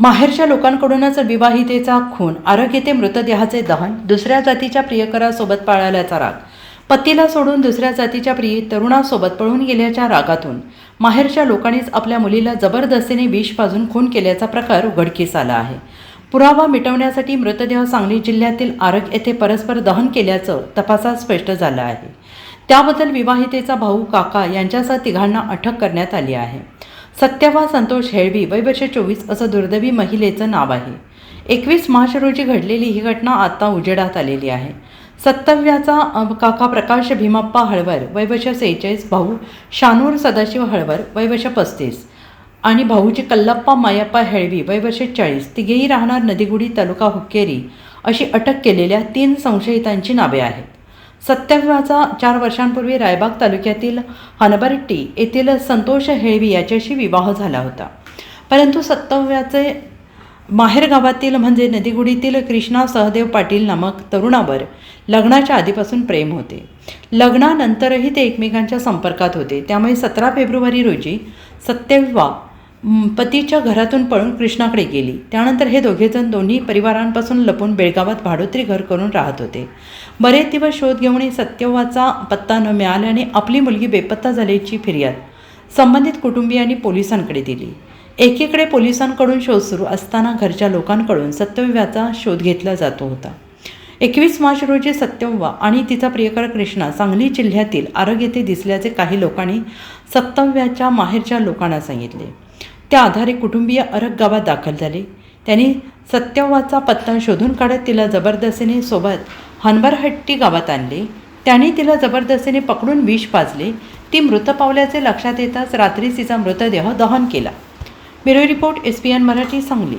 माहेरच्या लोकांकडूनच विवाहितेचा खून, आरग येथे मृतदेहाचे दहन, दुसऱ्या जातीच्या प्रियकरासोबत पळाल्याचा राग, पतीला सोडून दुसऱ्या जातीच्या तरुणासोबत पळून गेल्याच्या रागातून माहेरच्या लोकांनीच आपल्या मुलीला जबरदस्तीने विष पाजून खून केल्याचा प्रकार उघडकीस आला आहे. पुरावा मिटवण्यासाठी मृतदेह सांगली जिल्ह्यातील आरग येथे परस्पर दहन केल्याचं तपासात स्पष्ट झालं आहे. त्याबद्दल विवाहितेचा भाऊ, काका यांच्यासह तिघांना अटक करण्यात आली आहे. सत्यवा संतोष हेळवी, वय वर्ष 24 असं दुर्दैवी महिलेचं नाव आहे. 21 मार्च रोजी घडलेली ही घटना आता उजेडात आलेली आहे. सत्यव्याचा काका प्रकाश भीमप्पा हळवर, वय वर्ष 46, भाऊ शानूर सदाशिव हळवर, वय वर्ष 35 आणि भाऊजी कल्लप्पा मायप्पा हेळवी, वय वर्ष 40, तिघेही राहणार नदीगुडी, तालुका हुक्केरी अशी अटक केलेल्या 3 संशयितांची नावे आहेत. सत्यव्याचा 4 वर्षांपूर्वी रायबाग तालुक्यातील हनबर्टी येथील संतोष हेळवी याच्याशी विवाह झाला होता. परंतु सत्यव्याचे माहेर गावातील म्हणजे नदीगुडीतील कृष्णा सहदेव पाटील नामक तरुणावर लग्नाच्या आधीपासून प्रेम होते. लग्नानंतरही ते एकमेकांच्या संपर्कात होते. त्यामुळे 17 फेब्रुवारी रोजी सत्यव्या पतीच्या घरातून पळून कृष्णाकडे गेली. त्यानंतर हे दोघेजण दोन्ही परिवारांपासून लपून बेळगावात भाडोत्री घर करून राहत होते. बरेच दिवस शोध घेऊनही सत्यव्याचा पत्ता न मिळाल्याने आपली मुलगी बेपत्ता झाल्याची फिर्याद संबंधित कुटुंबियांनी पोलिसांकडे दिली. एकीकडे पोलिसांकडून शोध सुरू असताना घरच्या लोकांकडून सत्यव्याचा शोध घेतला जातो होता. 21 मार्च रोजी सत्यव्या आणि तिचा प्रियकर कृष्णा सांगली जिल्ह्यातील आरग येथे दिसल्याचे काही लोकांनी सत्यव्याच्या माहेरच्या लोकांना सांगितले. त्या आधारे कुटुंबीय आरग गावात दाखल झाले. त्यांनी सत्यव्याचा पत्ता शोधून काढत तिला जबरदस्तीने सोबत हनबरहट्टी गावात आणले. त्यांनी तिला जबरदस्तीने पकडून विष पाजले. ती मृत पावल्याचे लक्षात येताच रात्री तिचा मृतदेह दहन केला. Bureau report, SPN Marathi, Sangli.